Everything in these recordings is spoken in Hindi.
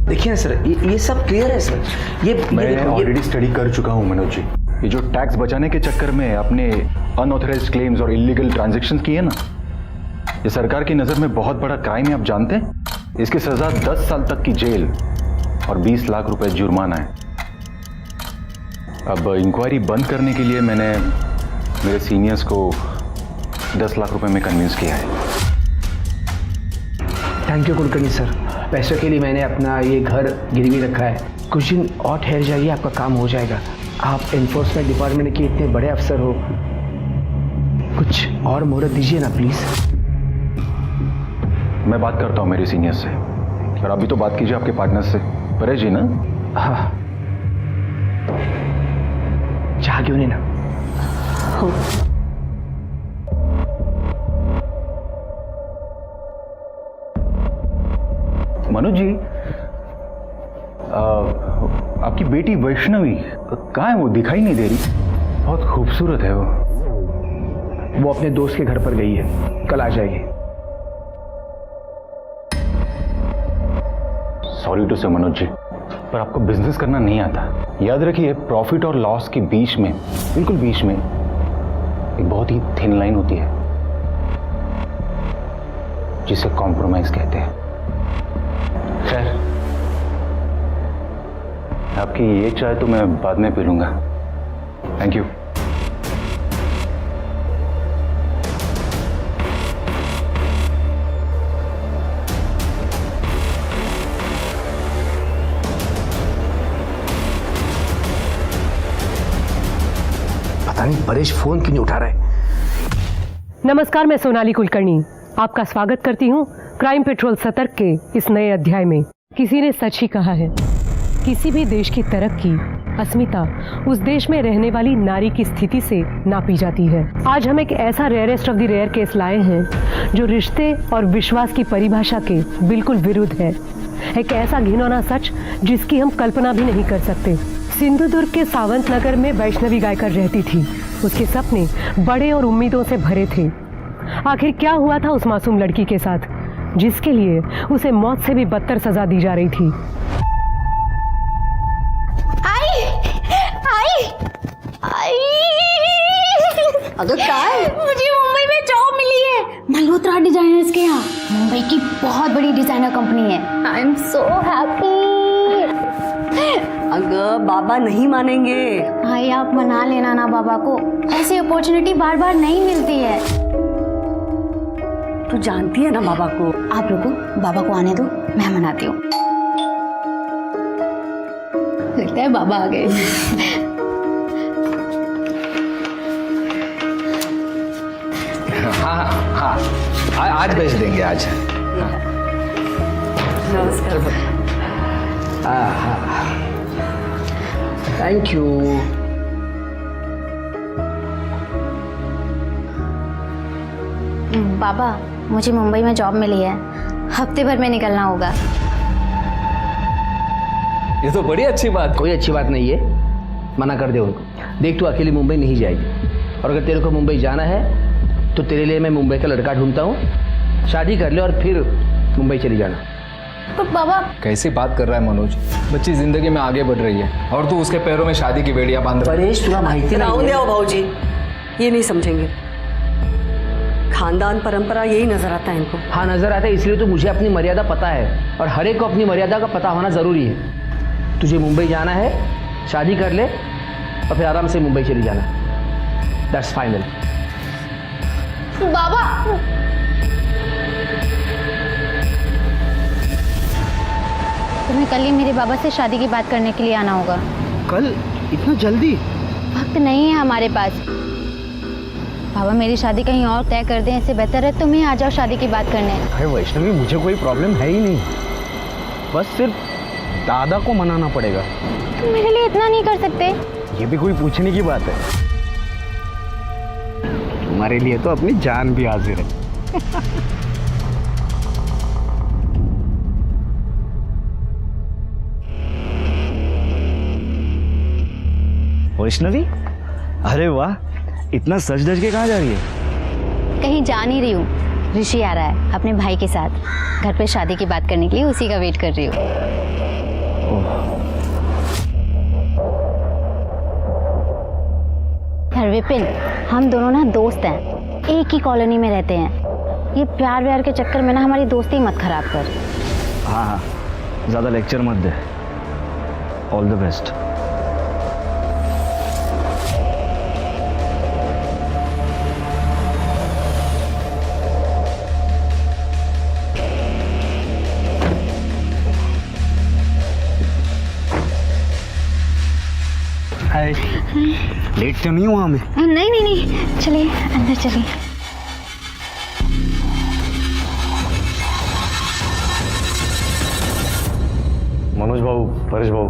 देखिए ना सर, ये सब क्लियर है सर। मैं ऑलरेडी स्टडी कर चुका हूँ मनोज जी। ये जो टैक्स बचाने के चक्कर में आपने अनऑथराइज्ड क्लेम्स और इलीगल ट्रांजैक्शंस किए ना, ये सरकार की नज़र में बहुत बड़ा क्राइम है, आप जानते हैं? इसकी सज़ा 10 साल तक की जेल और 20 लाख रुपए जुर्माना है। अब इंक्वायरी बंद करने के लिए मैंने मेरे सीनियर्स को 10 लाख रुपए में कन्विंस किया है। Thank you Kulkarni sir. पैसों के लिए मैंने अपना ये घर गिरवी रखा है। कुछ दिन और ठहर जाइए, आपका काम हो जाएगा। आप एनफोर्समेंट डिपार्टमेंट के इतने बड़े अफसर हो, कुछ और मोहलत दीजिए ना प्लीज। मैं बात करता हूँ मेरे सीनियर से, और अभी तो बात कीजिए आपके पार्टनर से, परेश जी ना? हाँ, चाह क्यों नहीं ना? हो मनोज जी, आपकी बेटी वैष्णवी कहाँ है? वो दिखाई नहीं दे रही। बहुत खूबसूरत है वो अपने दोस्त के घर पर गई है, कल आ जाएगी। सॉरी टू से मनोज जी, पर आपको बिजनेस करना नहीं आता। याद रखिए, प्रॉफिट और लॉस के बीच में, बिल्कुल बीच में, एक बहुत ही थिन लाइन होती है जिसे कॉम्प्रोमाइज कहते हैं। खैर, आपकी ये चाय तो मैं बाद में पी लूंगा। Thank you. पता नहीं परेश फोन क्यों नहीं उठा रहा है। नमस्कार, मैं सोनाली कुलकर्णी आपका स्वागत करती हूँ क्राइम पेट्रोल सतर्क के इस नए अध्याय में। किसी ने सच ही कहा है, किसी भी देश की तरक्की, अस्मिता उस देश में रहने वाली नारी की स्थिति से नापी जाती है। आज हम एक ऐसा rarest of the rare case लाए हैं जो रिश्ते और विश्वास की परिभाषा के बिल्कुल विरुद्ध है। एक ऐसा घिनौना सच जिसकी हम कल्पना भी नहीं कर सकते। सिंधुदुर्ग के सावंत नगर में वैष्णवी गायकर रहती थी। उसके सपने बड़े और उम्मीदों से भरे थे। आखिर क्या हुआ था उस मासूम लड़की के साथ, जिसके लिए उसे मौत से भी बदतर सजा दी जा रही थी? अगर काय मुझे मुंबई में जॉब मिली है मल्होत्रा डिजाइनर्स के यहाँ। मुंबई की बहुत बड़ी डिजाइनर कंपनी है। I am so happy. अगर बाबा नहीं मानेंगे। भाई आप मना लेना ना बाबा को, ऐसी अपॉर्चुनिटी बार बार नहीं मिलती है। तू जानती है ना बाबा को। आप रुको, बाबा को आने दो, मैं मनाती हूँ। लगता है बाबा आ गए। हाँ, आज भेज देंगे आज। नमस्कार। Thank you. बाबा, मुझे मुंबई में जॉब मिली है, हफ्ते भर में निकलना होगा। ये तो बड़ी अच्छी बात। कोई अच्छी बात नहीं है, मना कर दे उनको। देख, तू अकेली मुंबई नहीं जाएगी, और अगर तेरे को मुंबई जाना है तो तेरे लिए मैं मुंबई का लड़का ढूंढता हूँ। शादी कर ले और फिर मुंबई चली जाना। तो बाबा कैसी बात कर रहा है मनोज? बच्ची जिंदगी में आगे बढ़ रही है और तू उसके पैरों में शादी की बेड़ियां बांध रहा है। परेश, तुला माहिती राहू द्या भाऊजी, ये नहीं समझेंगे। खानदान परंपरा यही नजर आता है इनको। हाँ, नजर आता है, इसलिए तो मुझे अपनी मर्यादा पता है, और हर एक को अपनी मर्यादा का पता होना जरूरी है। तुझे मुंबई जाना है, शादी कर ले और फिर आराम से मुंबई चली जाना। That's final. बाबा तुम्हें कल ही मेरे बाबा से शादी की बात करने के लिए आना होगा। कल? इतना जल्दी? वक्त नहीं है हमारे पास। बाबा मेरी शादी कहीं और तय कर दें, इससे बेहतर है तुम ही आ जाओ शादी की बात करने। अरे वैष्णवी, मुझे कोई प्रॉब्लम है ही नहीं, बस सिर्फ दादा को मनाना पड़ेगा। तुम मेरे लिए इतना नहीं कर सकते? ये भी कोई पूछने की बात है? तुम्हारे लिए तो अपनी जान भी हाजिर है। वैष्णवी, अरे वाह, इतना सज धज के कहाँ जा रही है? कहीं जा नहीं रही हूँ, ऋषि आ रहा है अपने भाई के साथ घर पे शादी की बात करने के लिए, उसी का वेट कर रही हूँ। फोन। यार विपिन, हम दोनों ना दोस्त हैं, एक ही कॉलोनी में रहते हैं। ये प्यार व्यार के चक्कर में ना हमारी दोस्ती मत खराब कर। हाँ हाँ, ज़्यादा लेक्चर मत दे। All the best. Hi, late तो नहीं हुआ मैं? नहीं नहीं नहीं, चलिए अंदर चलिए। मनोज बाबू, परेश बाबू,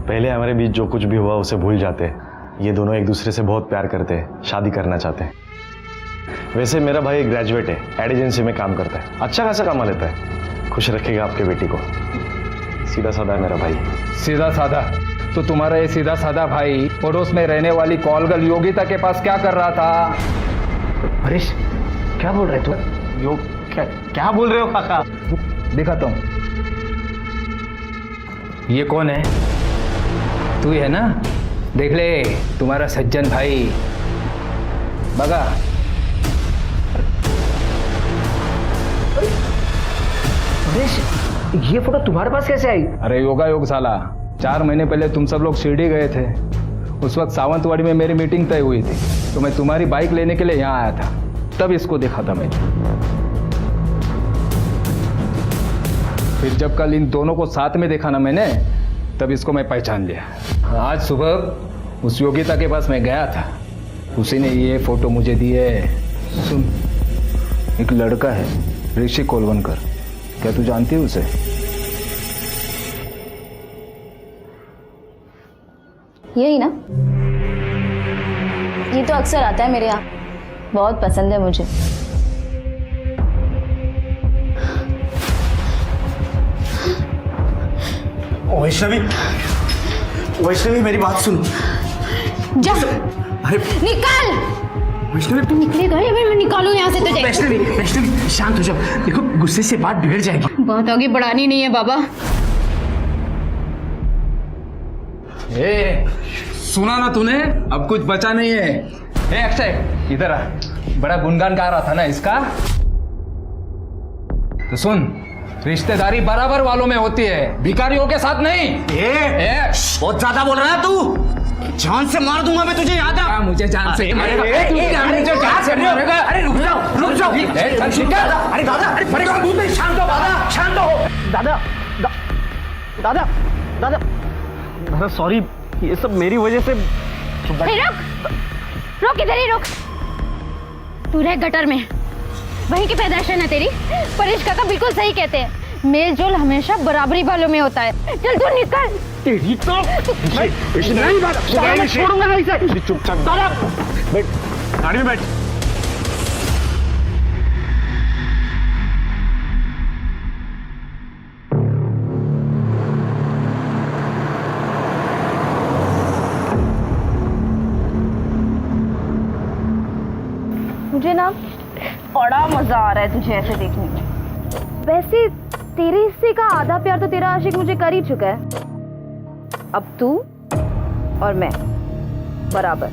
पहले हमारे बीच जो कुछ भी हुआ उसे भूल जाते हैं। ये दोनों एक दूसरे से बहुत प्यार करते हैं, शादी करना चाहते हैं। वैसे मेरा भाई ग्रेजुएट है, एड एजेंसी में काम करता है, अच्छा खासा कमा लेता है। खुश रखेगा आपके बेटी को। सीधा साधा है मेरा भाई। सीधा साधा? तो तुम्हारा ये सीधा साधा भाई पड़ोस में रहने वाली कॉलगर्ल योगिता के पास क्या कर रहा था? परेश, क्या बोल रहे तू? यो क्या बोल रहे हो काका? दिखाता हूँ। ये कौन है? तू ही है ना? देख ले, तुम्हारा सज्जन भाई। बगा। परेश, ये फोटो तुम्हारे पास कैसे आई? अरे योगा योग साला, 4 महीने पहले तुम सब लोग शिरडी गए थे। उस वक्त सावंतवाड़ी में मेरी मीटिंग तय हुई थी, तो मैं तुम्हारी बाइक लेने के लिए यहाँ आया था। तब इसको देखा था मैंने। फिर जब कल इन दोनों को साथ में देखा ना मैंने, तब इसको मैं पहचान लिया। आज सुबह उस योगिता के पास मैं गया था, उसी ने ये फोटो मुझे दी है। सुन, एक लड़का है ऋषि कोलवनकर, क्या तू जानती है उसे? यही ना, ये तो अक्सर आता है मेरे यहाँ, बहुत पसंद है मुझे। वैष्णवी मेरी बात सुन। जा, अरे निकाल। वैष्णवी, निकलेगा या मैं निकालूं यहाँ से तुझे? वैष्णवी शांत हो जाओ, देखो गुस्से से बात बिगड़ जाएगी। बात आगे बढ़ानी नहीं है बाबा। ए, सुना ना तूने? अब कुछ बचा नहीं है। ए अक्षय, इधर आ। बड़ा गुणगान गा रहा था ना इसका। तो सुन, रिश्तेदारी बराबर वालों में होती है, भिखारियों के साथ नहीं। बहुत ज्यादा बोल रहा है तू। जान से मार दूंगा मैं तुझे, याद है? मुझे जान से मारेगा। अरे रुक जाओ। अरे दादा, अरे शांत हो दादा। दादा सॉरी, ये सब मेरी वजह से। रुक इधर ही रुक। तू रह गटर में, वहीं की पैदाइश है ना तेरी। परेश काका बिल्कुल सही कहते हैं, मेल जोल हमेशा बराबरी वालों में होता है। चल तू निकल। तेरी तो नहीं बात छोड़ूंगा नहीं से। चुपचाप दादा, बैठ गाड़ी में बैठ। मुझे ना बड़ा मजा आ रहा है तुझे ऐसे देखने में। वैसे तेरे हिस्से का आधा प्यार तो तेरा आशिक मुझे कर ही चुका है। अब तू और मैं बराबर।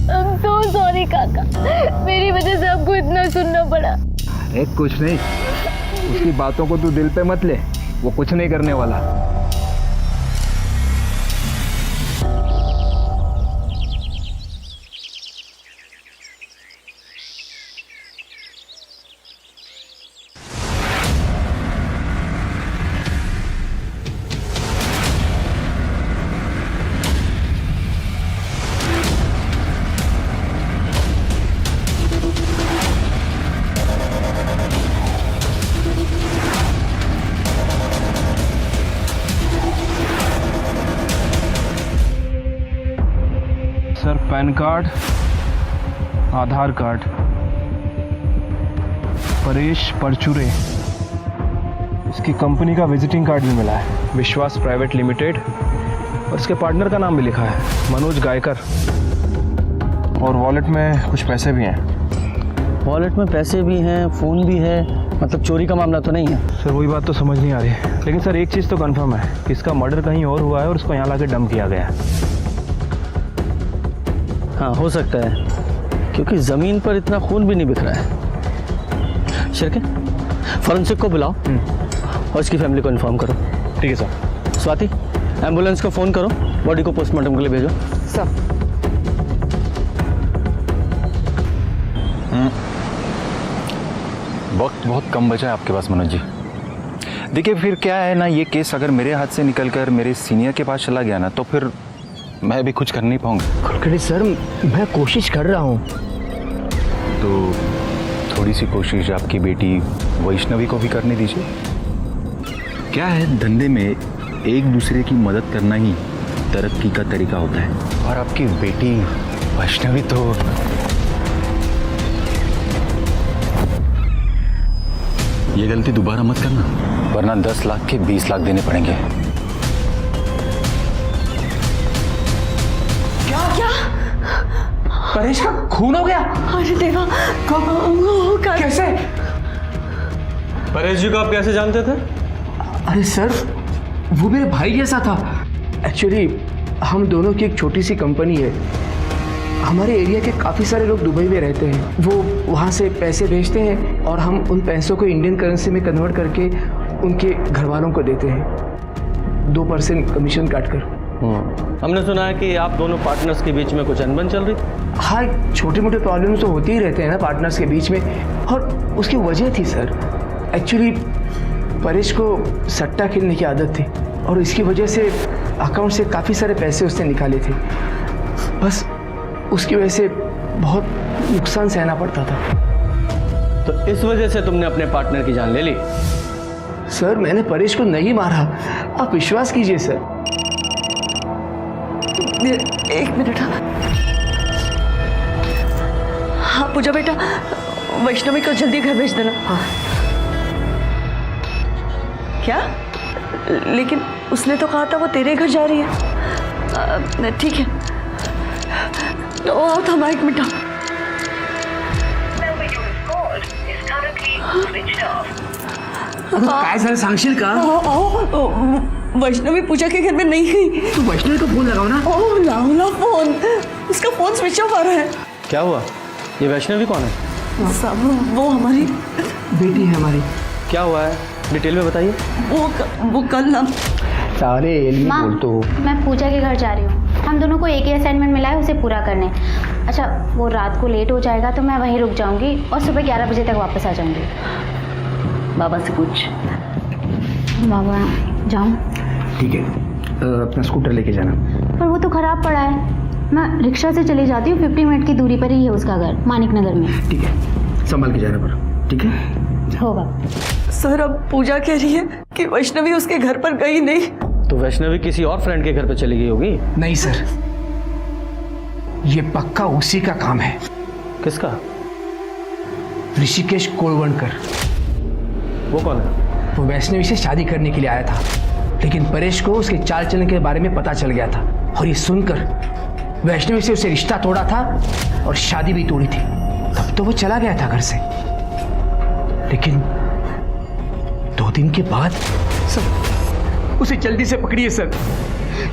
I'm so sorry काका, मेरी वजह से आपको इतना सुनना पड़ा। अरे कुछ नहीं, उसकी बातों को तू दिल पे मत ले, वो कुछ नहीं करने वाला। सर, पैन कार्ड, आधार कार्ड, परेश परचुरे, इसकी कंपनी का विजिटिंग कार्ड भी मिला है। विश्वास प्राइवेट लिमिटेड, और इसके पार्टनर का नाम भी लिखा है, मनोज गायकर। और वॉलेट में कुछ पैसे भी हैं। वॉलेट में पैसे भी हैं, फ़ोन भी है, मतलब चोरी का मामला तो नहीं है? सर वही बात तो समझ नहीं आ रही है, लेकिन सर एक चीज़ तो कंफर्म है कि इसका मर्डर कहीं और हुआ है और उसको यहाँ लाके डंप किया गया है। हाँ, हो सकता है, क्योंकि ज़मीन पर इतना खून भी नहीं बिखरा है। शिरके, फॉरेंसिक को बुलाओ और इसकी फैमिली को इन्फॉर्म करो। ठीक है सर। स्वाति, एम्बुलेंस को फ़ोन करो, बॉडी को पोस्टमार्टम के लिए भेजो। सब वक्त बहुत कम बचा है आपके पास मनोज जी। देखिए फिर क्या है ना, ये केस अगर मेरे हाथ से निकलकर मेरे सीनियर के पास चला गया ना, तो फिर मैं भी कुछ कर नहीं पाऊंगा। कुलकर्णी सर, मैं कोशिश कर रहा हूँ। तो थोड़ी सी कोशिश आपकी बेटी वैष्णवी को भी करने दीजिए। क्या है, धंधे में एक दूसरे की मदद करना ही तरक्की का तरीका होता है। और आपकी बेटी वैष्णवी तो ये गलती दोबारा मत करना, वरना 10 लाख के 20 लाख देने पड़ेंगे। परेश का खून हो गया? अरे देवा, कैसे? परेश जी को आप कैसे जानते थे? अरे सर, वो मेरे भाई जैसा था। एक्चुअली हम दोनों की एक छोटी सी कंपनी है। हमारे एरिया के काफ़ी सारे लोग दुबई में रहते हैं। वो वहाँ से पैसे भेजते हैं और हम उन पैसों को इंडियन करेंसी में कन्वर्ट करके उनके घर वालों को देते हैं 2% कमीशन काटकर। हमने सुना है कि आप दोनों पार्टनर्स के बीच में कुछ अनबन चल रही। हाँ, छोटे मोटे प्रॉब्लम्स तो होते ही रहते हैं ना पार्टनर्स के बीच में, और उसकी वजह थी सर। एक्चुअली परेश को सट्टा खेलने की आदत थी और इसकी वजह से अकाउंट से काफ़ी सारे पैसे उसने निकाले थे। बस उसकी वजह से बहुत नुकसान सहना पड़ता था। तो इस वजह से तुमने अपने पार्टनर की जान ले ली? सर, मैंने परेश को नहीं मारा, आप विश्वास कीजिए सर। एक मिनट। हाँ पूजा बेटा, वैष्णवी को जल्दी घर भेज देना। हाँ। क्या? लेकिन उसने तो कहा था वो तेरे घर जा रही है। ठीक है, तो आओ, थमा एक मिनट। काय झालं सांगशील का? आओ, वैष्णवी पूजा के घर में नहीं गई। तू वैष्णवी को फोन लगाओ ना। ओह लाओ फोन, उसका फोन स्विच ऑफ आ रहा है। क्या हुआ? ये वैष्णवी कौन है? सब वो हमारी बेटी है हमारी। क्या हुआ है, डिटेल में बताइए। वो कल ना सारे एलियन माँ, बोल तो। मैं पूजा के घर जा रही हूँ। हम दोनों को एक ही असाइनमेंट मिला है, उसे पूरा करने। अच्छा, वो रात को लेट हो जाएगा तो मैं वहीं रुक जाऊँगी और सुबह 11 बजे तक वापस आ जाऊँगी। बाबा से पूछ। बाबा, जाऊँ? ठीक है, अपना स्कूटर लेके जाना। पर वो तो ख़राब पड़ा है। मैं रिक्शा से चली जाती हूँ, 50 मिनट की दूरी पर ही है उसका घर, मानिक नगर में। ठीक है, संभाल के जाना पर। ठीक है, होगा। सर, अब पूजा कह रही है कि वैष्णवी उसके घर पर गई नहीं। तो वैष्णवी किसी और फ्रेंड के घर पे चली गई होगी। नहीं सर, ये पक्का उसी का काम है। किसका? ऋषिकेश कोलवणकर। वो कौन है? वो वैष्णवी से शादी करने के लिए आया था, लेकिन परेश को उसके चाल चलन के बारे में पता चल गया था और ये सुनकर वैष्णवी से उसे रिश्ता तोड़ा था और शादी भी तोड़ी थी। तब तो वो चला गया था घर से, लेकिन 2 दिन के बाद सर उसे जल्दी से पकड़िए सर,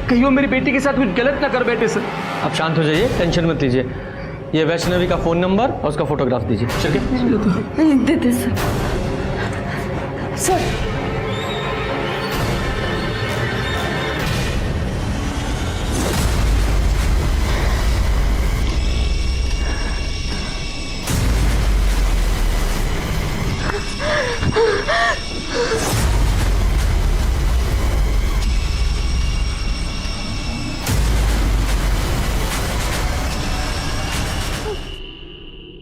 कहीं वो मेरी बेटी के साथ कुछ गलत ना कर बैठे सर। आप शांत हो जाइए, टेंशन मत लीजिए। ये वैष्णवी का फ़ोन नंबर और उसका फोटोग्राफ दीजिए। ठीक है, दे सर। सर,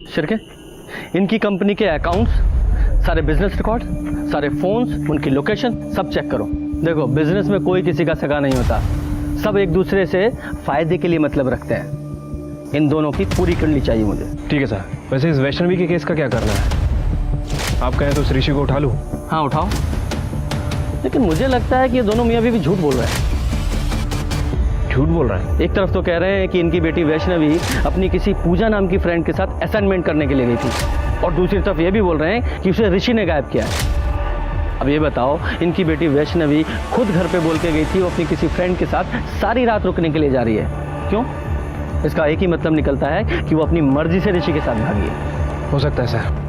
शिरके, इनकी कंपनी के अकाउंट्स, सारे बिजनेस रिकॉर्ड, सारे फोन्स, उनकी लोकेशन सब चेक करो। देखो, बिजनेस में कोई किसी का सगा नहीं होता, सब एक दूसरे से फायदे के लिए मतलब रखते हैं। इन दोनों की पूरी करनी चाहिए मुझे। ठीक है सर। वैसे इस वैष्णवी के केस का क्या करना है? आप कहें तो ऋषि को उठा लूँ? हाँ उठाओ, लेकिन मुझे लगता है कि ये दोनों मियाँ बीवी झूठ बोल रहे हैं। झूठ बोल रहा है। एक तरफ तो कह रहे हैं कि इनकी बेटी वैष्णवी अपनी किसी पूजा नाम की फ्रेंड के साथ असाइनमेंट करने के लिए गई थी, और दूसरी तरफ ये भी बोल रहे हैं कि उसे ऋषि ने गायब किया है। अब ये बताओ, इनकी बेटी वैष्णवी खुद घर पे बोल के गई थी वो अपनी किसी फ्रेंड के साथ सारी रात रुकने के लिए जा रही है। क्यों? इसका एक ही मतलब निकलता है कि वो अपनी मर्जी से ऋषि के साथ भागी है। हो सकता है सर।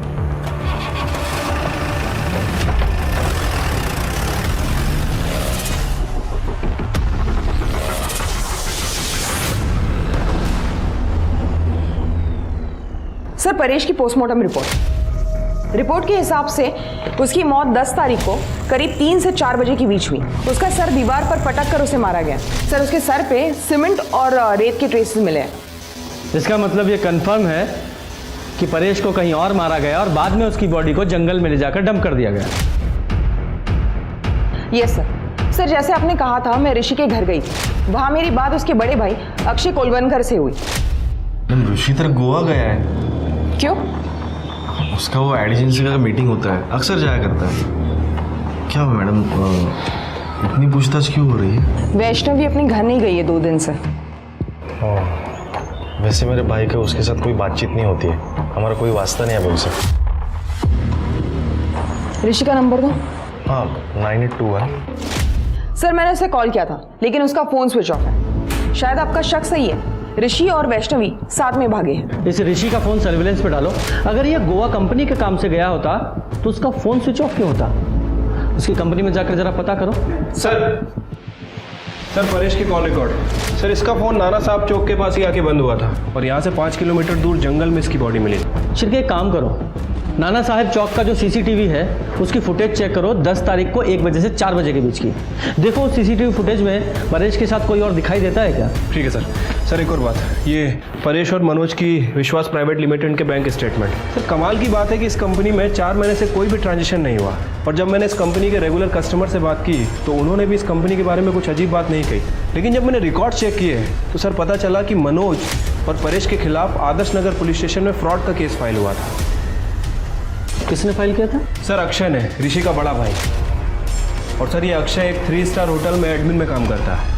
सर, परेश की पोस्टमार्टम रिपोर्ट के हिसाब से उसकी मौत 10 तारीख को करीब 3 से 4 बजे के बीच हुई। उसका सर दीवार पर पटक कर उसे मारा गया। सर, उसके सर पे सीमेंट और रेत के ट्रेसेस मिले हैं। इसका मतलब ये कंफर्म है कि परेश को कहीं और मारा गया और बाद में उसकी बॉडी को जंगल में ले जाकर डंप कर दिया गया। Yes sir. सर, जैसे आपने कहा था, मैं ऋषि के घर गई थी। वहाँ मेरी बात उसके बड़े भाई अक्षय कोलवनकर से हुई। ऋषि तर गोवा गया है। क्यों? उसका वो एड एजेंसी का मीटिंग होता है, अक्सर जाया करता है। क्या हुआ मैडम, इतनी पूछताछ क्यों हो रही है? वैष्णवी अपने घर नहीं गई है 2 दिन से। वैसे मेरे भाई का उसके साथ कोई बातचीत नहीं होती है, हमारा कोई वास्ता नहीं है उनसे। ऋषि का नंबर दो। हाँ, 9821। सर, मैंने उसे कॉल किया था, लेकिन उसका फोन स्विच ऑफ है। शायद आपका शक सही है, ऋषि और वैष्णवी साथ में भागे हैं। इस ऋषि का फोन सर्विलेंस पे डालो। अगर ये गोवा कंपनी के काम से गया होता तो उसका फोन स्विच ऑफ क्यों होता? उसकी कंपनी में जाकर जरा पता करो। सर, परेश की कॉल रिकॉर्ड। सर, इसका फोन नाना साहब चौक के पास ही आके बंद हुआ था और यहाँ से 5 किलोमीटर दूर जंगल में इसकी बॉडी मिली। शिरके, एक काम करो, नाना साहब चौक का जो सीसीटीवी है उसकी फुटेज चेक करो 10 तारीख को 1 बजे से 4 बजे के बीच की। देखो सीसीटीवी फुटेज में परेश के साथ कोई और दिखाई देता है क्या? ठीक है सर। सर, एक और बात, ये परेश और मनोज की विश्वास प्राइवेट लिमिटेड के बैंक स्टेटमेंट। सर, कमाल की बात है कि इस कंपनी में 4 महीने से कोई भी ट्रांजेक्शन नहीं हुआ, और जब मैंने इस कंपनी के रेगुलर कस्टमर से बात की तो उन्होंने भी इस कंपनी के बारे में कुछ अजीब बात नहीं कही। लेकिन जब मैंने रिकॉर्ड चेक किए तो सर पता चला कि मनोज और परेश के खिलाफ आदर्श नगर पुलिस स्टेशन में फ्रॉड का केस फाइल हुआ था। किसने फाइल किया था? सर, अक्षय ने, ऋषि का बड़ा भाई। और सर, ये अक्षय एक 3 स्टार होटल में एडमिन में काम करता है।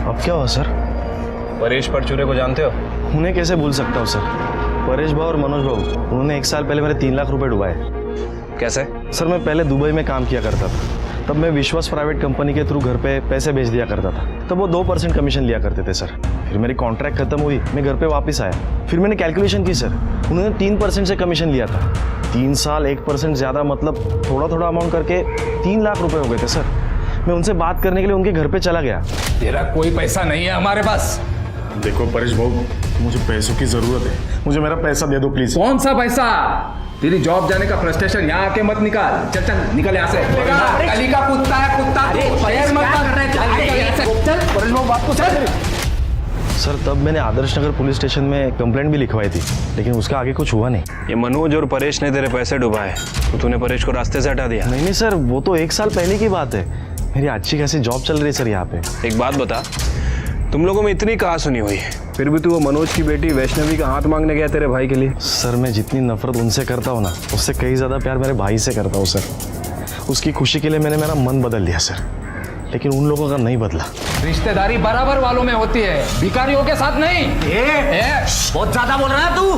अब क्या हुआ सर? परेश परचूरे को जानते हो? उन्हें कैसे भूल सकता हूँ सर। परेश भाऊ और मनोज भाऊ, उन्होंने 1 साल पहले मेरे 3 लाख रुपए डुबाए। कैसे? सर, मैं पहले दुबई में काम किया करता था, तब मैं विश्वास प्राइवेट कंपनी के थ्रू घर पे पैसे भेज दिया करता था। तब वो 2% कमीशन लिया करते थे सर। फिर मेरी कॉन्ट्रैक्ट खत्म हुई, मैं घर पे वापस आया। फिर मैंने कैलकुलेशन की सर, उन्होंने 3% से कमीशन लिया था। 3 साल 1% ज़्यादा, मतलब थोड़ा थोड़ा अमाउंट करके 3 लाख रुपए हो गए थे सर। मैं उनसे बात करने के लिए उनके घर पे चला गया। तेरा कोई पैसा नहीं है हमारे पास। देखो परेश भाऊ, मुझे पैसों की जरूरत है, मुझे मेरा पैसा दे दो प्लीज। कौन सा पैसा? तेरी जॉब जाने का फ्रस्ट्रेशन यहाँ आके मत निकाल। चल चल निकल यहाँ से। गली का कुत्ता है, कुत्ता तू। शहर मत कर रहे, चल निकल यहाँ से। चल परेश भाऊ, बात को चल। सर, तब मैंने आदर्श नगर पुलिस स्टेशन में कंप्लेंट भी लिखवाई थी, लेकिन उसका आगे कुछ हुआ नहीं। ये मनोज और परेश ने तेरे पैसे डुबाए तो तूने परेश को रास्ते से हटा दिया? नहीं सर, वो तो 1 साल पहले की बात है। मेरी अच्छी खासी जॉब चल रही है सर यहाँ पे। एक बात बता, तुम लोगों में इतनी कहा सुनी हुई, फिर भी तू वो मनोज की बेटी वैष्णवी का हाथ मांगने गया तेरे भाई के लिए? सर, मैं जितनी नफरत उनसे करता हूँ ना, उससे कहीं ज़्यादा प्यार मेरे भाई से करता हूँ सर। उसकी खुशी के लिए मैंने मेरा मन बदल लिया सर, लेकिन उन लोगों का नहीं बदला। रिश्तेदारी बराबर वालों में होती है, भिखारियों के साथ नहीं। बहुत ज्यादा बोल रहा है तू,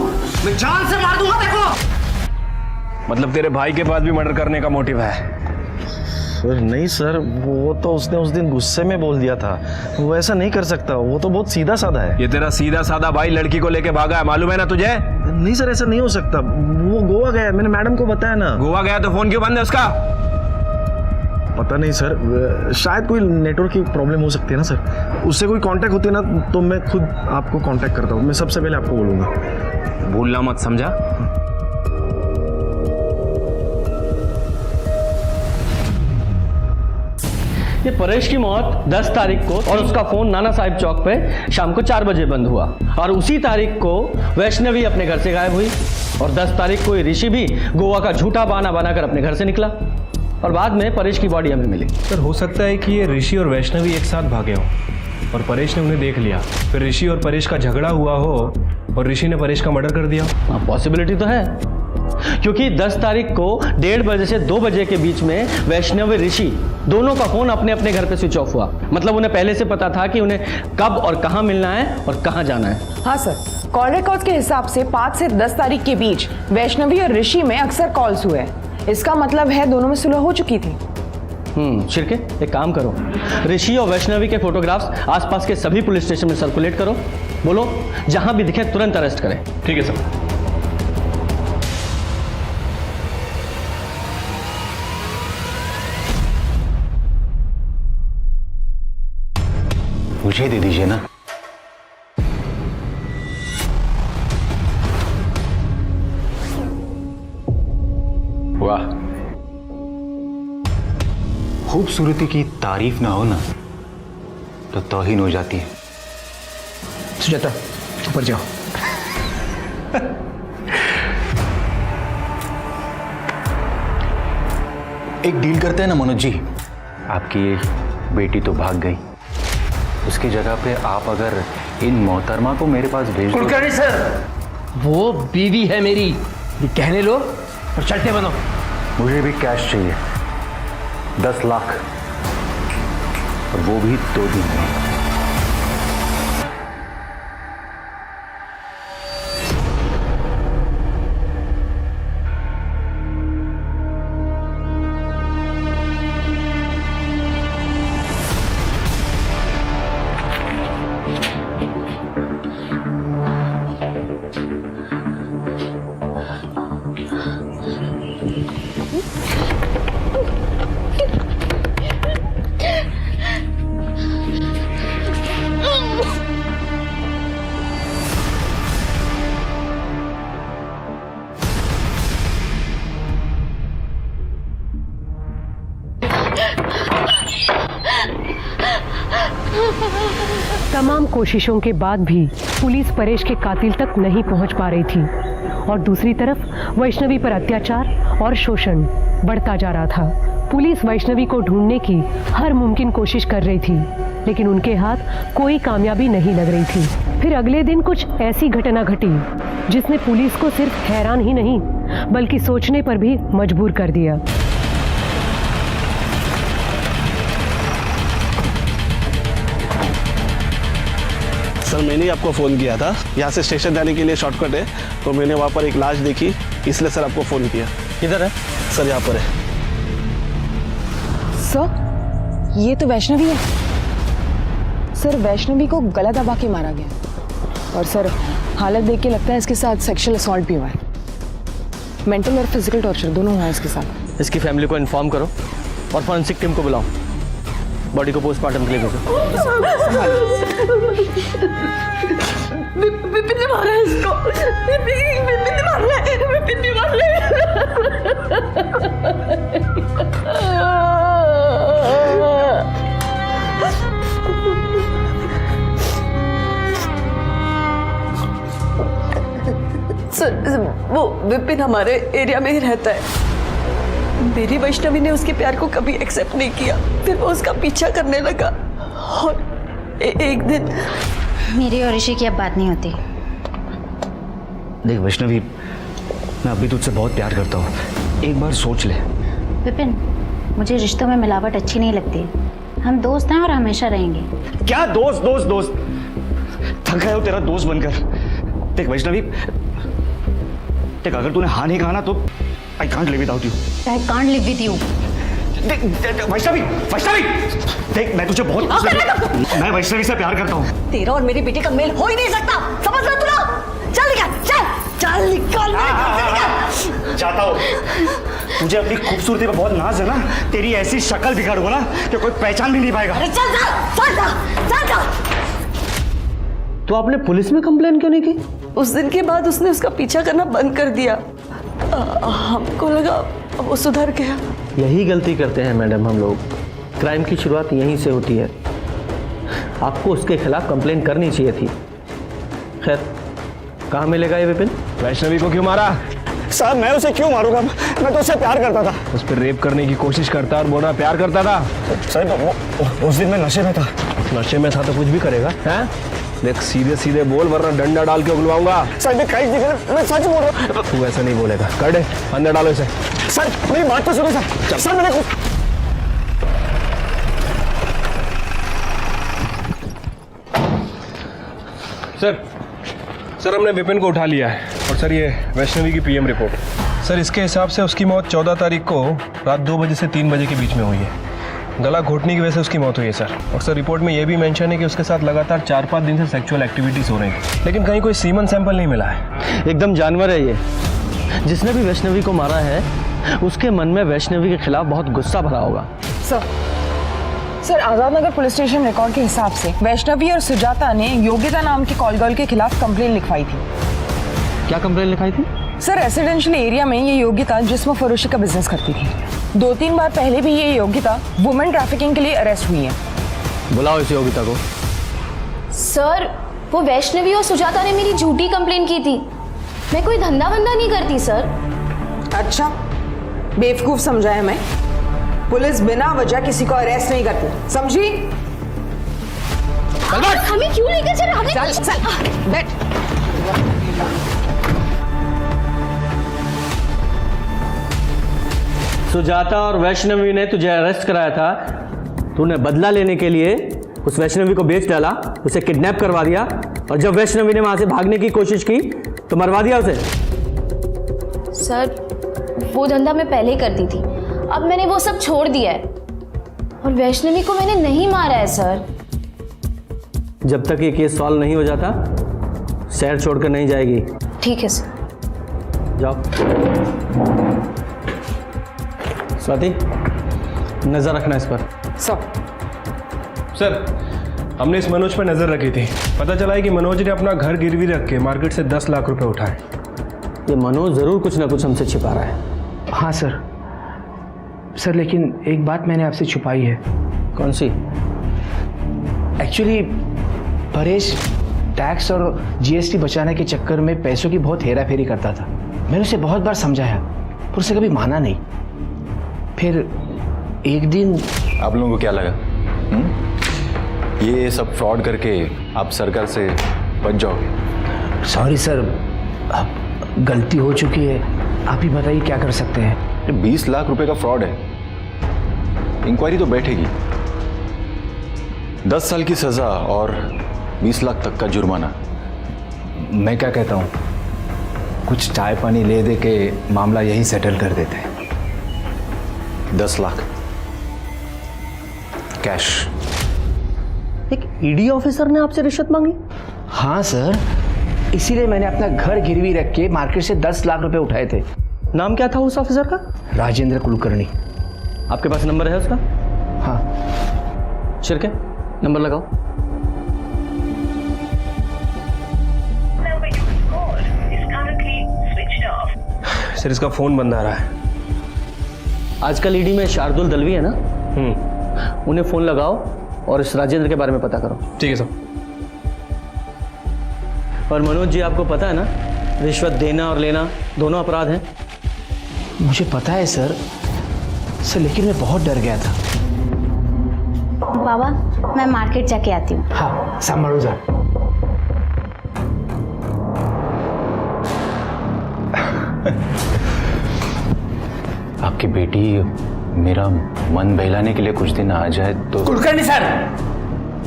मैं जान से मार दूंगा देखो। मतलब तेरे भाई के पास भी मर्डर करने का मोटिव है? सर नहीं सर, वो तो उसने उस दिन गुस्से में बोल दिया था, वो ऐसा नहीं कर सकता, वो तो बहुत सीधा साधा है। ये तेरा सीधा साधा भाई लड़की को लेके भागा है, मालूम है ना तुझे? नहीं सर, ऐसा नहीं हो सकता, वो गोवा गया, मैंने मैडम को बताया ना। गोवा गया तो फोन क्यों बंद है उसका? पता नहीं सर, शायद कोई नेटवर्क की प्रॉब्लम हो सकती है ना सर। उससे कोई कांटेक्ट होती है ना तो मैं खुद आपको कांटेक्ट करता हूँ, मैं सबसे पहले आपको बोलूँगा। भूलना मत, समझा? ये परेश की मौत 10 तारीख को और उसका फोन नाना साहिब चौक पे शाम को 4 बजे बंद हुआ, और उसी तारीख को वैष्णवी अपने घर से गायब हुई, और 10 तारीख को ऋषि भी गोवा का झूठा बहाना बनाकर अपने घर से निकला, और बाद में परेश की बॉडी हमें मिली। सर, हो सकता है कि ये ऋषि और वैष्णवी एक साथ भागे हों और परेश ने उन्हें देख लिया, फिर ऋषि और परेश का झगड़ा हुआ हो और ऋषि ने परेश का मर्डर कर दिया। हाँ, पॉसिबिलिटी तो है, क्योंकि 10 तारीख को 1:30 बजे से 2 बजे के बीच में वैष्णवी ऋषि दोनों का फोन अपने अपने घर पे स्विच ऑफ हुआ। मतलब उन्हें पहले से पता था कि उन्हें कब और कहां मिलना है और कहां जाना है। हाँ सर, कॉल रिकॉर्ड्स के हिसाब से 5 से 10 तारीख के बीच वैष्णवी और ऋषि में अक्सर कॉल्स हुए। इसका मतलब है दोनों में सुलह हो चुकी थी। शिरके, एक काम करो, ऋषि और वैष्णवी के फोटोग्राफ्स आसपास के सभी पुलिस स्टेशन में सर्कुलेट करो। बोलो जहां भी दिखे तुरंत अरेस्ट करें। ठीक है सर। मुझे दे दीजिए ना। वाह, खूबसूरती की तारीफ ना हो ना तो तौहीन हो जाती है। सुजाता, ऊपर जाओ। एक डील करते हैं ना मनोज जी। आपकी बेटी तो भाग गई, उसकी जगह पे आप अगर इन मोहतरमा को मेरे पास भेज दो। कुलकर्णी सर, वो बीवी है मेरी, ये कहने लो और चलते बनो। मुझे भी कैश चाहिए, 10 लाख, और वो भी 2 दिन में। तमाम कोशिशों के बाद भी पुलिस परेश के कातिल तक नहीं पहुंच पा रही थी और दूसरी तरफ वैष्णवी पर अत्याचार और शोषण बढ़ता जा रहा था। पुलिस वैष्णवी को ढूंढने की हर मुमकिन कोशिश कर रही थी, लेकिन उनके हाथ कोई कामयाबी नहीं लग रही थी। फिर अगले दिन कुछ ऐसी घटना घटी जिसने पुलिस को सिर्फ हैरान ही नहीं बल्कि सोचने पर भी मजबूर कर दिया। सर, मैंने आपको फ़ोन किया था, यहाँ से स्टेशन जाने के लिए शॉर्टकट है, तो मैंने वहाँ पर एक लाश देखी, इसलिए सर आपको फ़ोन किया। किधर है? सर यहाँ पर है। सर, ये तो वैष्णवी है। सर, वैष्णवी को गला दबा के मारा गया और सर हालत देख के लगता है इसके साथ सेक्सुअल असॉल्ट भी हुआ है। मेंटल और फिजिकल टॉर्चर दोनों हुआ है इसके साथ। इसकी फैमिली को इन्फॉर्म करो और फॉरेंसिक टीम को बुलाओ, बॉडी को पोस्टमार्टम के लिए भेजो। विपिन ने मारा है इसको, विपिन ने मारा है, विपिन ने मारा है। सर, वो विपिन हमारे एरिया में ही रहता है। मेरी वैष्णवी ने उसके प्यार को कभी एक्सेप्ट नहीं किया, फिर वो उसका पीछा करने लगा और एक दिन मेरी और ऋषि की अब बात नहीं होती। देख वैष्णवी, मैं अभी तुझसे बहुत प्यार करता हूँ, एक बार सोच ले। विपिन, मुझे रिश्तों में मिलावट अच्छी नहीं लगती। हम दोस्त हैं और हमेशा रहेंगे। क्या दोस्त दोस्त दोस्त? थक गए हो तेरा दोस्त बनकर। देख वैष्णवी, देख अगर तूने हाँ नहीं कहा ना तो I can't live without you. I can't live with you. देख वैष्णवी, वैष्णवी, देख मैं तुझे बहुत मैं वैष्णवी से प्यार करता हूँ। तेरा और मेरी बेटी का मेल हो ही नहीं सकता, समझ रहा तू ना? चल निकल, चल निकल मेरे घर से निकल। चाहता हूँ तुझे अपनी खूबसूरती पे बहुत नाज है ना, तेरी ऐसी शक्ल दिखाऊंगा ना कि कोई पहचान भी नहीं पाएगा। अरे चल जा, चल जा, चल जा। तो आपने पुलिस में कंप्लेन क्यों नहीं की? उस दिन के बाद उसने उसका पीछा करना बंद कर दिया। हमको लगा वो सुधर गया। यही गलती करते हैं मैडम हम लोग, क्राइम की शुरुआत यहीं से होती है। आपको उसके खिलाफ कंप्लेन करनी चाहिए थी। खैर, कहाँ मिलेगा ये विपिन? वैष्णवी को क्यों मारा? साहब, मैं उसे क्यों मारूंगा? मैं तो उससे प्यार करता था। उस पर रेप करने की कोशिश करता और बोला प्यार करता था। सर, उस दिन मैं नशे में था। नशे में था तो कुछ भी करेगा, हैं? देख सीधे सीधे बोल वरना डंडा डाल के उगलवाऊंगा। सर मैं कहीं मैं सच बोल रहा हूँ। तू ऐसा नहीं बोलेगा, कर दे, अंदर डालो इसे। सर मेरी बात तो सुनो सर। सर मैंने सर हमने विपिन को उठा लिया है और सर ये वैष्णवी की पीएम रिपोर्ट। सर इसके हिसाब से उसकी मौत 14 तारीख को रात 2 बजे से 3 बजे के बीच में हुई है। गला घोटने की वजह से उसकी मौत हुई है सर। और सर रिपोर्ट में ये भी मेंशन है कि उसके साथ लगातार 4-5 दिन से सेक्सुअल एक्टिविटीज हो रही थी, लेकिन कहीं कोई सीमन सैंपल नहीं मिला है। एकदम जानवर है ये। जिसने भी वैष्णवी को मारा है उसके मन में वैष्णवी के खिलाफ बहुत गुस्सा भरा होगा। Sir Azad Nagar police station record के हिसाब से वैष्णवी और सुजाता ने योगिता नाम के कॉल गर्ल के खिलाफ कंप्लेन लिखवाई थी। क्या कंप्लेन लिखाई थी? सर रेसिडेंशियल एरिया में ये योगिता जिस्म फरोशी का बिजनेस करती थी। 2-3 बार पहले भी ये योगिता वुमेन ट्रैफिकिंग के लिए अरेस्ट हुई है। बुलाओ इस योगिता को। सर वो वैष्णवी और सुजाता ने मेरी झूठी कंप्लेन की थी। मैं कोई धंधा वंदा नहीं करती सर। अच्छा बेवकूफ समझा है मैं। पुलिस बिना वजह किसी को अरेस्ट नहीं करती, समझी? हमें क्यों लेकर चल रहे हैं? चल बैठ। सुजाता और वैष्णवी ने तुझे अरेस्ट कराया था। तूने बदला लेने के लिए उस वैष्णवी को बेच डाला, उसे किडनैप करवा दिया और जब वैष्णवी ने वहां से भागने की कोशिश की तो मरवा दिया उसे। सर वो धंधा मैं पहले ही करती थी, अब मैंने वो सब छोड़ दिया है और वैष्णवी को मैंने नहीं मारा है सर। जब तक ये केस सॉल्व नहीं हो जाता शहर छोड़कर नहीं जाएगी। ठीक है सर। जाओ। स्वाति नजर रखना इस पर। सर हमने इस मनोज पर नजर रखी थी। पता चला है कि मनोज ने अपना घर गिरवी रख के मार्केट से 10 लाख रुपए उठाए। ये मनोज जरूर कुछ ना कुछ हमसे छिपा रहा है। हाँ सर लेकिन एक बात मैंने आपसे छुपाई है। कौन सी? एक्चुअली परेश टैक्स और जीएसटी बचाने के चक्कर में पैसों की बहुत हेरा फेरी करता था। मैंने उसे बहुत बार समझाया पर उसे कभी माना नहीं। फिर एक दिन आप लोगों को क्या लगा ये सब फ्रॉड करके आप सरकार से बच जाओगे? सॉरी सर, अब गलती हो चुकी है। आप ही बताइए क्या कर सकते हैं। 20 लाख रुपए का फ्रॉड है, इंक्वायरी तो बैठेगी। 10 साल की सजा और 20 लाख तक का जुर्माना। मैं क्या कहता हूँ, कुछ चाय पानी ले दे के मामला यही सेटल कर देते हैं। 10 लाख कैश। एक ईडी ऑफिसर ने आपसे रिश्वत मांगी? हाँ सर, इसीलिए मैंने अपना घर गिरवी रख के मार्केट से 10 लाख रुपए उठाए थे। नाम क्या था उस ऑफिसर का? राजेंद्र कुलकर्णी। आपके पास नंबर है उसका? हाँ। शिरके नंबर लगाओ। सर इसका फोन बंद आ रहा है। आजकल ईडी में शार्दुल दलवी है ना, उन्हें फोन लगाओ और इस राजेंद्र के बारे में पता करो। ठीक है सर। और मनोज जी आपको पता है ना, रिश्वत देना और लेना दोनों अपराध हैं। मुझे पता है सर लेकिन मैं बहुत डर गया था। बाबा मैं मार्केट जाके आती हूँ। हाँ संभालो जा। आपकी बेटी मेरा मन बहलाने के लिए कुछ दिन आ जाए तो। कुलकर्णी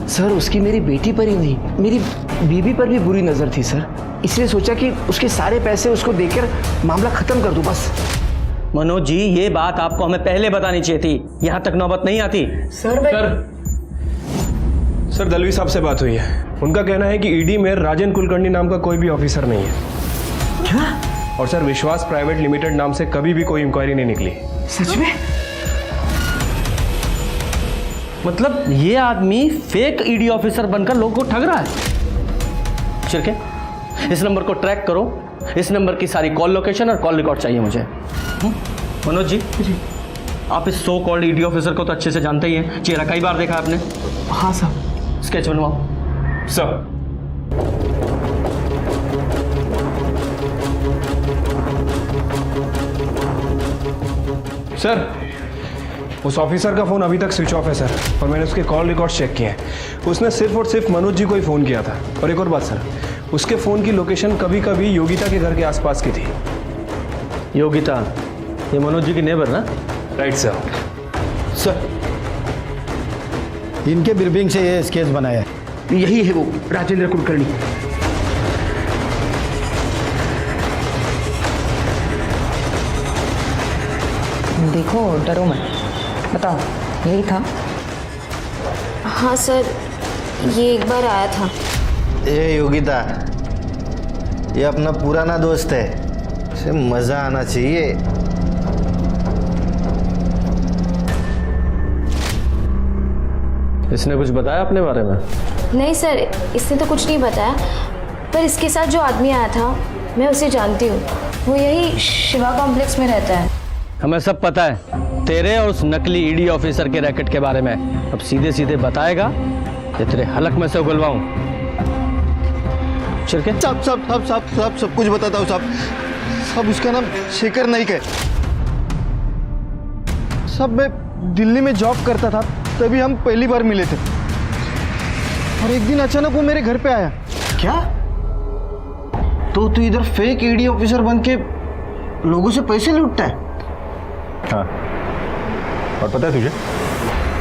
सर उसकी मेरी बेटी पर ही नहीं, मेरी बीवी पर भी बुरी नजर थी सर। इसलिए सोचा कि उसके सारे पैसे उसको देकर मामला खत्म कर दूं बस। मनोज जी ये बात आपको हमें पहले बतानी चाहिए थी, यहां तक नौबत नहीं आती। सर दलवी साहब से बात हुई है। उनका कहना है कि ईडी में राजन कुलकर्णी नाम का कोई भी ऑफिसर नहीं है। क्या? और सर विश्वास प्राइवेट लिमिटेड नाम से कभी भी कोई इंक्वायरी नहीं निकली। सच में? मतलब ये आदमी फेक ईडी ऑफिसर बनकर लोगों को ठग रहा है। शिरके इस नंबर को ट्रैक करो, इस नंबर की सारी कॉल लोकेशन और कॉल रिकॉर्ड चाहिए मुझे। मनोज जी आप इस सो कॉल्ड ईडी ऑफिसर को तो अच्छे से जानते ही हैं, चेहरा कई बार देखा आपने। हाँ साहब। स्केच बनवाओ। सर उस ऑफिसर का फ़ोन अभी तक स्विच ऑफ है सर, और मैंने उसके कॉल रिकॉर्ड चेक किए हैं। उसने सिर्फ और सिर्फ मनोज जी को ही फ़ोन किया था। और एक और बात सर, उसके फ़ोन की लोकेशन कभी कभी योगिता के घर के आसपास की थी। योगिता, ये मनोज जी की नेबर ना? Right sir. सर, इनके ब्रीफिंग से ये स्केच बनाया है। यही है वो राजेंद्र कुलकर्णी। देखो, डरो मत, बताओ यही था? हाँ सर, ये एक बार आया था। ए योगिता, ये अपना पुराना दोस्त है, इसे मजा आना चाहिए। इसने कुछ बताया अपने बारे में? नहीं सर, इसने तो कुछ नहीं बताया, पर इसके साथ जो आदमी आया था मैं उसे जानती हूँ। वो यही शिवा कॉम्प्लेक्स में रहता है। हमें सब पता है तेरे और उस नकली ईडी ऑफिसर के रैकेट के बारे में। अब सीधे सीधे बताएगा या तेरे हलक में से उगलवाऊं? छिड़के सब कुछ बताता हूँ साहब। सब उसका नाम शेखर नाइक है। सब मैं दिल्ली में जॉब करता था, तभी हम पहली बार मिले थे। और एक दिन अचानक वो मेरे घर पे आया। क्या? तो तू इधर फेक ईडी ऑफिसर बन के लोगों से पैसे लूटता है? हाँ, और पता है तुझे,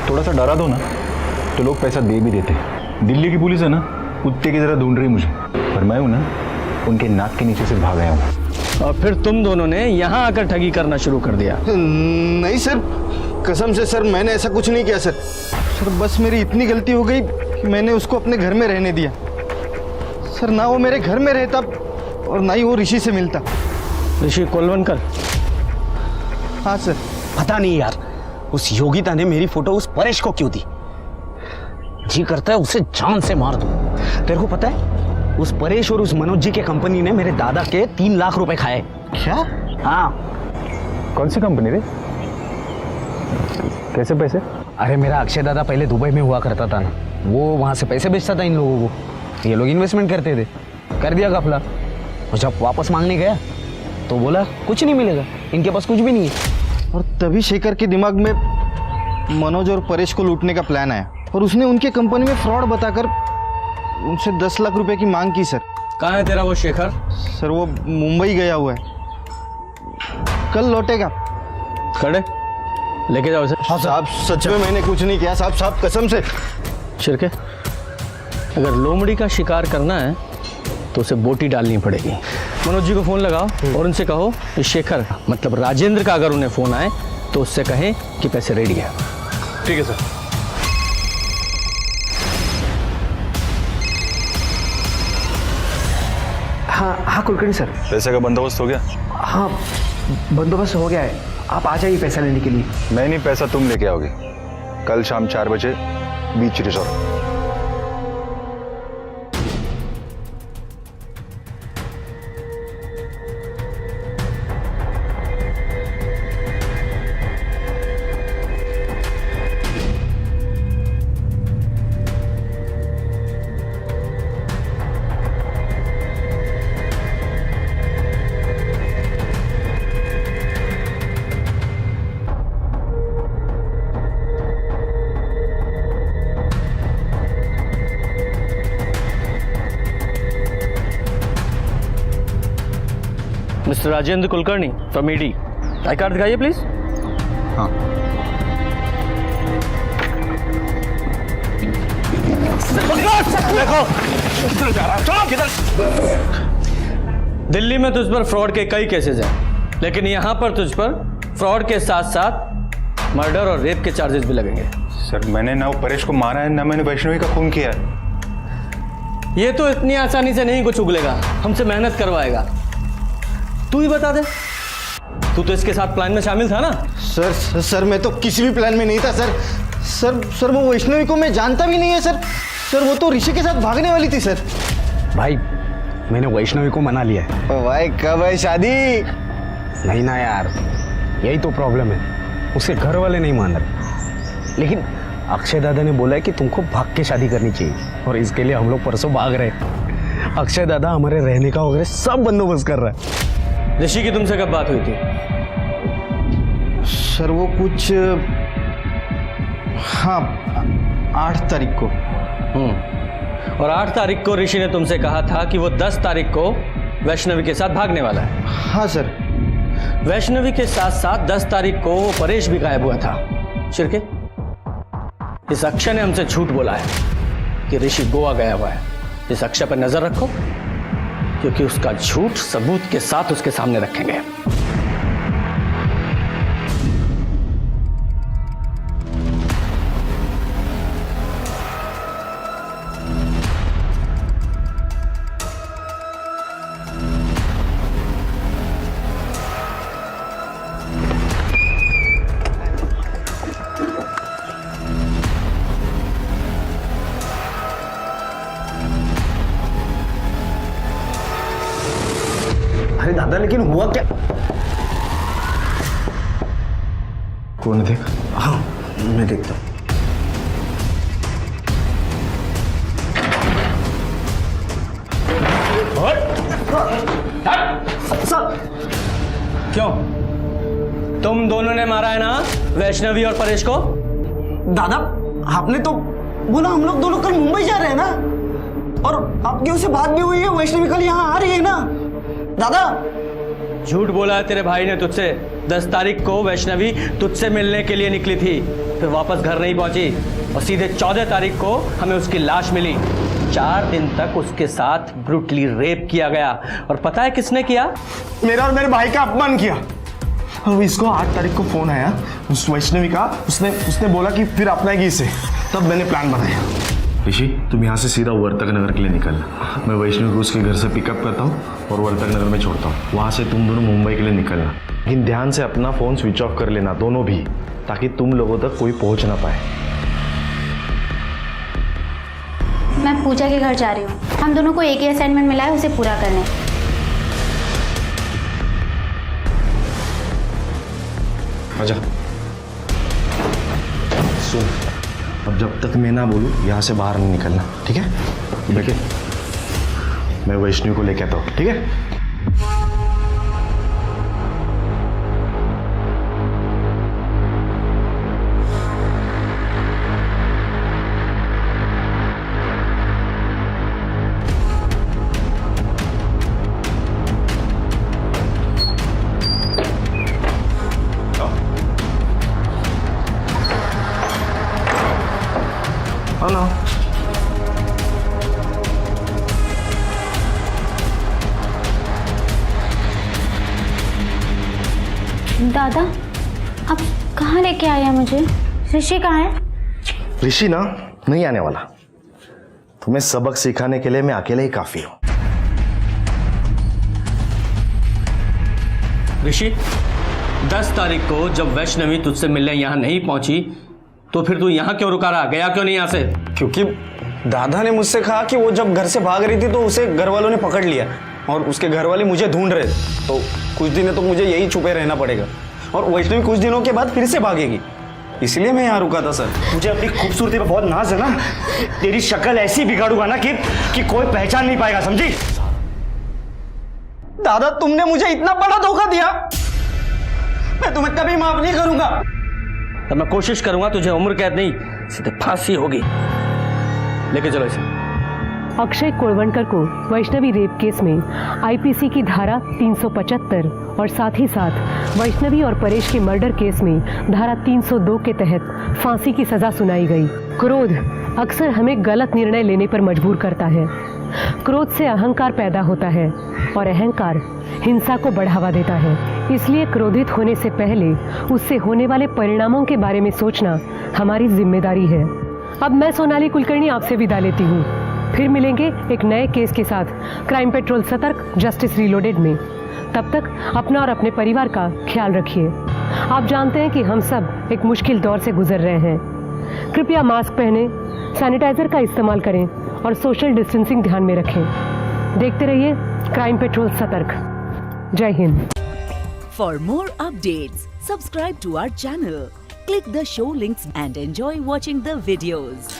थोड़ा सा डरा दो ना तो लोग पैसा दे भी देते। दिल्ली की पुलिस है ना, कुत्ते की तरह ढूंढ रही मुझे, पर मैं हूं ना, उनके नाक के नीचे से भाग आया हूं। और फिर तुम दोनों ने यहाँ आकर ठगी करना शुरू कर दिया? नहीं सर, कसम से सर, मैंने ऐसा कुछ नहीं किया सर। सर बस मेरी इतनी गलती हो गई कि मैंने उसको अपने घर में रहने दिया। सर ना वो मेरे घर में रहता और ना ही वो ऋषि से मिलता। ऋषि कोलवनकर? हाँ सर। पता नहीं यार, उस योगिता ने मेरी फोटो उस परेश को क्यों दी? जी करता है उसे जान से मार दूं। तेरे को पता है, उस परेश और उस मनोज जी के कंपनी ने मेरे दादा के 3 लाख रुपए खाए। क्या? हाँ। कौन सी कंपनी रे? कैसे पैसे? अरे मेरा अक्षय दादा पहले दुबई में हुआ करता था ना, वो वहां से पैसे बेचता था इन लोगों को। ये लोग इन्वेस्टमेंट करते थे, कर दिया घपला। और जब वापस मांगने गया तो बोला कुछ नहीं मिलेगा, इनके पास कुछ भी नहीं है। और तभी शेखर के दिमाग में मनोज और परेश को लूटने का प्लान आया और उसने उनके कंपनी में फ्रॉड बताकर उनसे 10 लाख रुपए की मांग की सर। कहाँ है तेरा वो शेखर? सर वो मुंबई गया हुआ है, कल लौटेगा। खड़े लेके जाओ इसे। हाँ साहब, सच में मैंने कुछ नहीं किया साहब, साहब कसम से। छिड़के, अगर लोमड़ी का शिकार करना है तो उसे बोटी डालनी पड़ेगी। मनोज जी को फोन लगाओ और उनसे कहो कि शेखर मतलब राजेंद्र का अगर उन्हें फोन आए तो उससे कहें कि पैसे रेडी है। ठीक है सर। हाँ कुलकर्णी सर। पैसे का बंदोबस्त हो गया? हाँ, बंदोबस्त हो गया है। आप आ जाइए पैसा लेने के लिए। मैं नहीं, पैसा तुम लेके आओगे कल शाम 4 बजे beach resort. Mister Rajendra Kulkarni from ED, I card दिखाइए प्लीज। हाँ, दिल्ली में तुझ पर फ्रॉड के कई केसेस हैं, लेकिन यहाँ पर तुझ पर फ्रॉड के साथ साथ मर्डर और रेप के चार्जेस भी लगेंगे। सर मैंने ना वो परेश को मारा है, ना मैंने वैष्णवी का खून किया है। ये तो इतनी आसानी से नहीं कुछ उगलेगा, हमसे मेहनत करवाएगा। तू ही बता दे, तू तो इसके साथ प्लान में शामिल था ना? सर मैं तो किसी भी प्लान में नहीं था सर। वो वैष्णवी को मैं जानता भी नहीं है सर। वो तो ऋषि के साथ भागने वाली थी सर। भाई मैंने वैष्णवी को मना लिया है। भाई कब है शादी? नहीं ना यार, यही तो प्रॉब्लम है, उसके घर वाले नहीं मान रहे। लेकिन अक्षय दादा ने बोला है कि तुमको भाग के शादी करनी चाहिए, और इसके लिए हम लोग परसों भाग रहे हैं। अक्षय दादा हमारे रहने का वगैरह सब बंदोबस्त कर रहा है। ऋषि की तुमसे कब बात हुई थी? सर वो कुछ हाँ 8 तारीख को। और 8 तारीख को ऋषि ने तुमसे कहा था कि वो 10 तारीख को वैष्णवी के साथ भागने वाला है। हाँ सर। वैष्णवी के साथ साथ 10 तारीख को वो परेश भी गायब हुआ था। शिर्के, इस अक्षय ने हमसे झूठ बोला है कि ऋषि गोवा गया हुआ है। इस अक्षय पर नजर रखो, क्योंकि उसका झूठ सबूत के साथ उसके सामने रखेंगे। अरे दादा, लेकिन हुआ क्या? कौन देख? हाँ, मैं देखता हूँ। क्यों? तुम दोनों ने मारा है ना वैष्णवी और परेश को? दादा, आपने तो बोला हम लोग दोनों कल मुंबई जा रहे हैं ना, और आपकी उससे बात भी हुई है, वैष्णवी कल यहाँ आ रही है ना। दादा, झूठ बोला है तेरे भाई ने तुझसे। 10 तारीख को वैष्णवी तुझसे मिलने के लिए निकली थी, फिर वापस घर नहीं पहुंची और सीधे 14 तारीख को हमें उसकी लाश मिली। 4 दिन तक उसके साथ ब्रूटली रेप किया गया। और पता है किसने किया? मेरा और मेरे भाई का अपमान किया। और इसको 8 तारीख को फोन आया उस वैष्णवी का, उसने बोला कि फिर अपनाएगी इसे, तब मैंने प्लान बनाया। ऋषि, तुम यहाँ से सीधा वर्तक नगर के लिए निकलना। मैं वैष्णवी को उसके घर से पिकअप करता हूँ और वर्तक नगर में छोड़ता हूँ। वहाँ से तुम दोनों मुंबई के लिए निकलना, लेकिन ध्यान से अपना फोन स्विच ऑफ कर लेना, दोनों भी, ताकि तुम लोगों तक कोई पहुँच ना पाए। मैं पूजा के घर जा रही हूँ। हम दोनों को एक ही असाइनमेंट मिला है, उसे पूरा करने। आजा। सुन, अब जब तक मैं ना बोलूं यहाँ से बाहर नहीं निकलना, ठीक है? देखिए, मैं वैष्णवी को लेके आता हूँ, ठीक है? दादा, आप कहाँ लेके आए हैं मुझे? ऋषि कहाँ है? ऋषि ना नहीं आने वाला। तुम्हें सबक सिखाने के लिए मैं अकेले ही काफी हूं। ऋषि, 10 तारीख को जब वैष्णवी तुझसे मिलने यहाँ नहीं पहुंची, तो फिर तू यहाँ क्यों रुका रहा? गया क्यों नहीं यहाँ से? क्योंकि दादा ने मुझसे कहा कि वो जब घर से भाग रही थी तो उसे घर वालों ने पकड़ लिया और उसके घर वाले मुझे ढूंढ रहे, तो कुछ दिनों तो मुझे यही छुपे रहना पड़ेगा। और वैष्णवी कुछ दिनों के बाद फिर से भागेगी, इसलिए मैं यहाँ रुका था सर। मुझे अपनी खूबसूरती पे बहुत नाज है ना, तेरी शक्ल ऐसी बिगाड़ूंगा ना कि कोई पहचान नहीं पाएगा, समझी? दादा, तुमने मुझे इतना बड़ा धोखा दिया, मैं तुम्हें कभी माफ नहीं करूंगा। तब मैं कोशिश करूंगा तुझे उम्र कैद नहीं, सीधे फांसी होगी। लेके चलो इसे। अक्षय कोलवणकर को वैष्णवी रेप केस में आईपीसी की धारा 375 और साथ ही साथ वैष्णवी और परेश के मर्डर केस में धारा 302 के तहत फांसी की सजा सुनाई गई। क्रोध अक्सर हमें गलत निर्णय लेने पर मजबूर करता है। क्रोध से अहंकार पैदा होता है और अहंकार हिंसा को बढ़ावा देता है। इसलिए क्रोधित होने से पहले उससे होने वाले परिणामों के बारे में सोचना हमारी जिम्मेदारी है। अब मैं सोनाली कुलकर्णी आपसे विदा लेती हूँ। फिर मिलेंगे एक नए केस के साथ क्राइम पेट्रोल सतर्क जस्टिस रीलोडेड में। तब तक अपना और अपने परिवार का ख्याल रखिए। आप जानते हैं कि हम सब एक मुश्किल दौर से गुजर रहे हैं। कृपया मास्क पहने, सैनिटाइजर का इस्तेमाल करें और सोशल डिस्टेंसिंग ध्यान में रखें। देखते रहिए क्राइम पेट्रोल सतर्क। जय हिंद। For more updates, subscribe to our channel, click the show links and enjoy watching the videos.